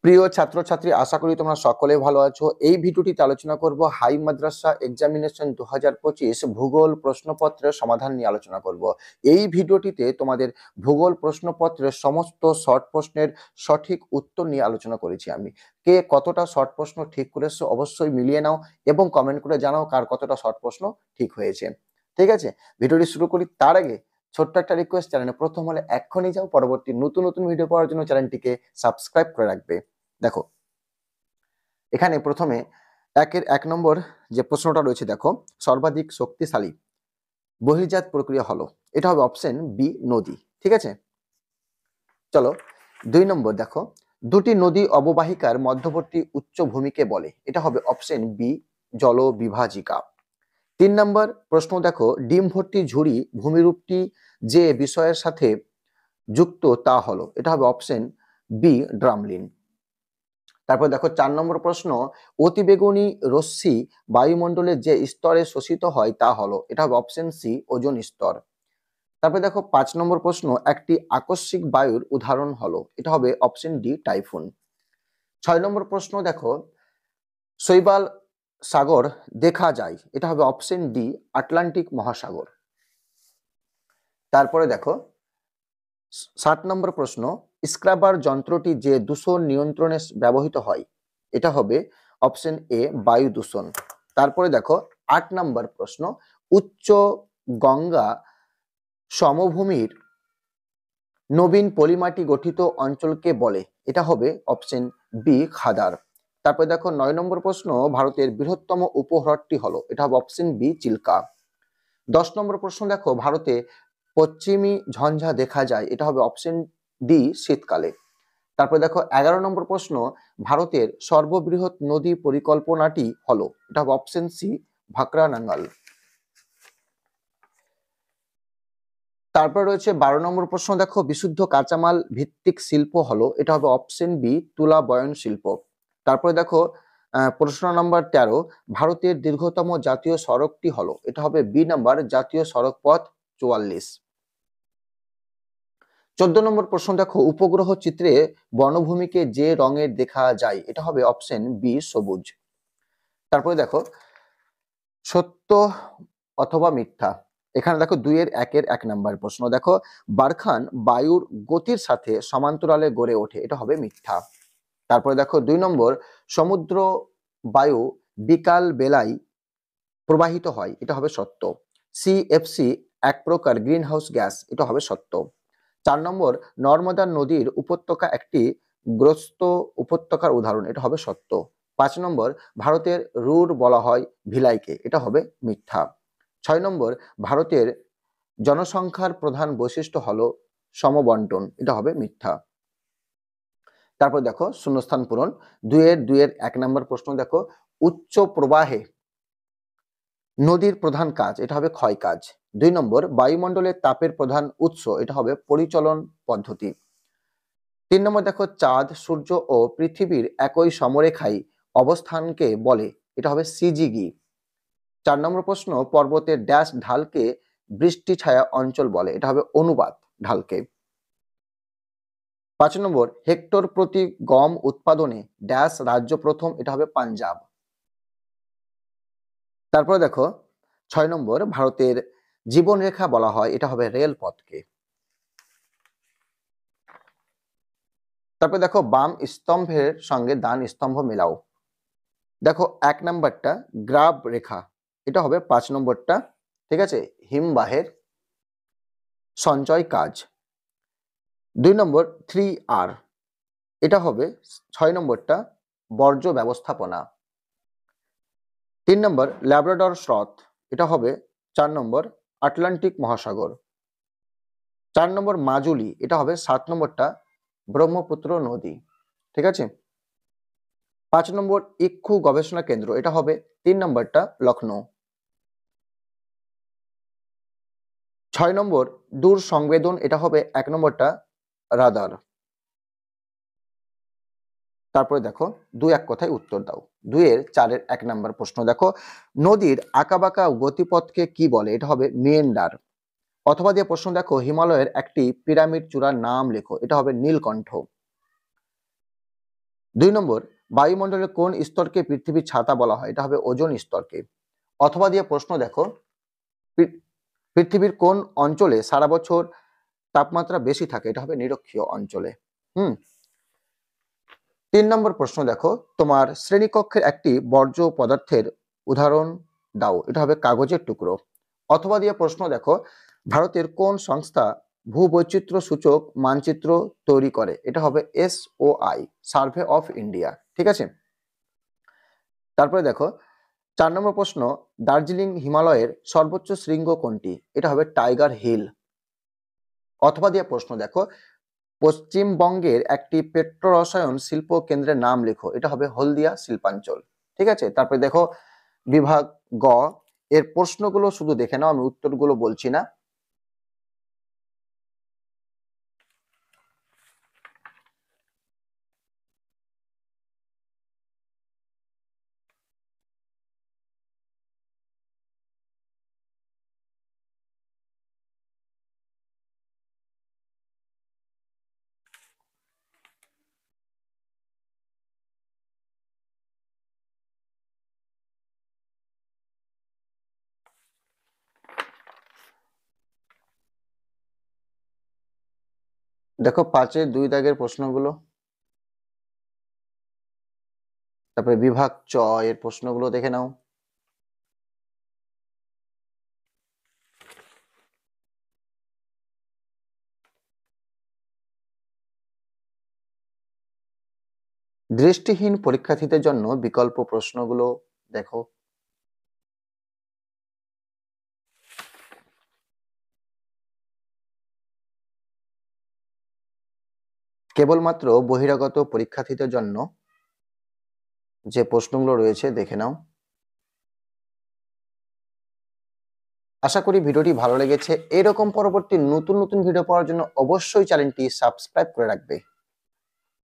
প্রিয় ছাত্রছাত্রী, আশা করি তোমরা সকলে ভালো আছো। এই ভিডিওটিতে আলোচনা করব হাই মাদ্রাসা এক্সামিনেশন 2025 ভূগোল প্রশ্নপত্রের সমাধান নিয়ে আলোচনা করব। এই ভিডিওটিতে তোমাদের ভূগোল প্রশ্নপত্রের সমস্ত শর্ট প্রশ্নের সঠিক উত্তর নিয়ে আলোচনা করেছি আমি। কে কতটা শর্ট প্রশ্ন ঠিক করেছো অবশ্যই মিলিয়ে নাও এবং কমেন্ট করে জানাও কার কতটা শর্ট প্রশ্ন ঠিক হয়েছে। ঠিক আছে, ভিডিওটি শুরু করি। তার আগে ছোট্ট একটা রিকোয়েস্ট, চ্যানেলে প্রথম হলে এক্ষুনি যাও, পরবর্তী নতুন নতুন ভিডিও পাওয়ার জন্য চ্যানেলটিকে সাবস্ক্রাইব করে রাখবে। দেখো, এখানে প্রথমে একের 1 নম্বর যে প্রশ্নটা রয়েছে, দেখো, সর্বাধিক শক্তিশালী বহির্জাত প্রক্রিয়া হলো, এটা হবে অপশন বি নদী। ঠিক আছে, চলো 2 নম্বর, দেখো, দুটি নদী অববাহিকার মধ্যবর্তী উচ্চভূমিকে বলে, এটা হবে অপশন বি জলবিভাজিকা। 3 নম্বর প্রশ্ন, দেখো, ডিম ভর্তি ঝুড়ি ভূমিরূপটি যে বিষয়ের সাথে যুক্ত তা হলো, এটা হবে অপশন বি ড্রামলিন। তারপর দেখো 4 নম্বর প্রশ্ন, অতিবেগুনি রশ্মি বায়ুমণ্ডলের যে স্তরে শোষিত হয় তা হলো, এটা হবে অপশন সি ওজোন স্তর। তারপর দেখো 5 নম্বর প্রশ্ন, একটি আকস্মিক বায়ুর উদাহরণ হলো, এটা হবে অপশন ডি টাইফুন। 6 নম্বর প্রশ্ন, দেখো, শৈবাল সাগর দেখা যায়, এটা হবে অপশন ডি আটলান্টিক মহাসাগর। তারপরে দেখো 7 নম্বর প্রশ্ন, স্ক্রাবার যন্ত্রটি যে দূষণ নিয়ন্ত্রণে ব্যবহৃত হয়, এটা হবে অপশন এ বায়ু দূষণ। তারপরে দেখো 8 নম্বর প্রশ্ন, উচ্চ গঙ্গা সমভূমির নবীন পলিমাটি গঠিত অঞ্চলকে বলে, এটা হবে অপশন বি খাদার। তারপরে দেখো 9 নম্বর প্রশ্ন, ভারতের বৃহত্তম উপহ্রদটি হলো, এটা হবে অপশন বি চিল্কা। 10 নম্বর প্রশ্ন, দেখো, ভারতে পশ্চিমী ঝঞ্ঝা দেখা যায়, এটা হবে অপশন ডি শীতকালে। তারপরে দেখো 11 নম্বর প্রশ্ন, ভারতের সর্ববৃহৎ নদী পরিকল্পনাটি হলো, এটা হবে অপশন সি ভাকরা নাঙ্গাল। তারপর রয়েছে 12 নম্বর প্রশ্ন, দেখো, বিশুদ্ধ কাঁচামাল ভিত্তিক শিল্প হলো, এটা হবে অপশন বি তুলা বয়ন শিল্প। তারপরে দেখো প্রশ্ন নাম্বার 13, ভারতের দীর্ঘতম জাতীয় সড়কটি হলো, এটা হবে বি নাম্বার জাতীয় সড়ক পথ 44। 14 নম্বর প্রশ্ন, দেখো, উপগ্রহ চিত্রে বনভূমিকে যে রঙের দেখা যায়, এটা হবে অপশন বি সবুজ। তারপরে দেখো সত্য অথবা মিথ্যা, এখানে দেখো 2-এর 1 নম্বর প্রশ্ন, দেখো, বারখান বায়ুর গতির সাথে সমান্তরালে গড়ে ওঠে, এটা হবে মিথ্যা। তারপরে দেখো 2 নম্বর, সমুদ্র বায়ু বিকাল বেলায় প্রবাহিত হয়, এটা হবে সত্য। সিএফসি এক প্রকার গ্রিন হাউস গ্যাস, এটা হবে সত্য। 4 নম্বর, নর্মদা নদীর উপত্যকা একটি গ্রস্ত উপত্যকার উদাহরণ, এটা হবে সত্য। 5 নম্বর, ভারতের রুর বলা হয় ভিলাইকে, এটা হবে মিথ্যা। 6 নম্বর, ভারতের জনসংখ্যার প্রধান বৈশিষ্ট্য হলো সমবন্টন, এটা হবে মিথ্যা। তারপর দেখো শূন্যস্থান পূরণ, 2-এর 1 নম্বর প্রশ্ন, দেখো, উচ্চ প্রবাহে নদীর প্রধান কাজ, এটা হবে ক্ষয় কাজ। 2 নম্বর, বায়ুমণ্ডলের তাপের প্রধান উৎস, এটা হবে পরিচলন পদ্ধতি। 3 নম্বর, দেখো, চাঁদ সূর্য ও পৃথিবীর একই সমরেখায় অবস্থানকে বলে, এটা হবে সিজিগি। 4 নম্বর প্রশ্ন, পর্বতের ড্যাশ ঢালকে বৃষ্টি ছায়া অঞ্চল বলে, এটা হবে অনুবাদ ঢালকে। 5 নম্বর, হেক্টর প্রতি গম উৎপাদনে ড্যাশ রাজ্য প্রথম, এটা হবে পাঞ্জাব। তারপরে দেখো 6 নম্বর, ভারতের জীবনরেখা বলা হয়, এটা হবে রেলপথকে। তারপরে দেখো বাম স্তম্ভের সঙ্গে ডান স্তম্ভ মেলাও, দেখো 1 নম্বরটা গ্রাব রেখা, এটা হবে 5 নম্বরটা। ঠিক আছে, হিমবাহের সঞ্চয় কাজ। 2 নম্বর 3R, এটা হবে 6 নম্বরটা বর্জ্য ব্যবস্থাপনা। 3 নম্বর ল্যাব্রাডর হ্রদ, এটা হবে 4 নম্বর আটলান্টিক মহাসাগর। 4 নম্বর মাজুলি, এটা হবে 7 নম্বরটা ব্রহ্মপুত্র নদী। ঠিক আছে, 5 নম্বর ইক্ষু গবেষণা কেন্দ্র, এটা হবে 3 নম্বরটা লখনৌ। 6 নম্বর দূর সংবেদন, এটা হবে 1 নম্বরটা রাদার। তারপরে দেখো 2-1 কথায় উত্তর দাও। 2-4-1 নম্বর প্রশ্ন, দেখো, নদীর আঁকাবাঁকা গতিপথকে কি বলে, এটা হবে মিয়েন্ডার। অথবা দিয়ে প্রশ্ন, দেখো, হিমালয়ের একটি পিরামিড চূড়ার নাম লেখো, এটা হবে নীলকণ্ঠ। 2 নম্বর, বায়ুমণ্ডলের কোন স্তরকে পৃথিবীর ছাতা বলা হয়? এটা হবে ওজোন স্তরকে। অথবা দিয়ে প্রশ্ন দেখো, পৃথিবীর কোন অঞ্চলে সারা বছর তাপমাত্রা বেশি থাকে? এটা হবে নিরক্ষীয় অঞ্চলে। 3 নম্বর প্রশ্ন দেখো, তোমার শ্রেণীকক্ষের একটি বর্জ্য পদার্থের উদাহরণ দাও। এটা হবে কাগজের টুকরো। অথবা দিয়ে প্রশ্ন দেখো, ভারতের কোন সংস্থা ভূবৈচিত্র্য সূচক মানচিত্র তৈরি করে? এটা হবে SOI, সার্ভে অফ ইন্ডিয়া। ঠিক আছে। তারপরে দেখো 4 নম্বর প্রশ্ন, দার্জিলিং হিমালয়ের সর্বোচ্চ শৃঙ্গ কোনটি? এটা হবে টাইগার হিল। অথবা দিয়ে প্রশ্ন দেখো, পশ্চিমবঙ্গের একটি পেট্রো রসায়ন শিল্প কেন্দ্রের নাম লেখো। এটা হবে হলদিয়া শিল্পাঞ্চল। ঠিক আছে। তারপরে দেখো বিভাগ গ, এর প্রশ্নগুলো শুধু দেখে নাও, আমি উত্তরগুলো বলছি না। দেখো 5-এর 2 দাগের প্রশ্নগুলো। তারপরে বিভাগ চ এর প্রশ্নগুলো দেখে নাও। দৃষ্টিহীন পরীক্ষার্থীদের জন্য বিকল্প প্রশ্নগুলো দেখো। কেবলমাত্র বহিরাগত পরীক্ষার্থীদের জন্য যে প্রশ্নগুলো রয়েছে দেখে নাও। আশা করি ভিডিওটি ভালো লেগেছে। এরকম পরবর্তী নতুন নতুন ভিডিও পাওয়ার জন্য অবশ্যই চ্যানেলটি সাবস্ক্রাইব করে রাখবে।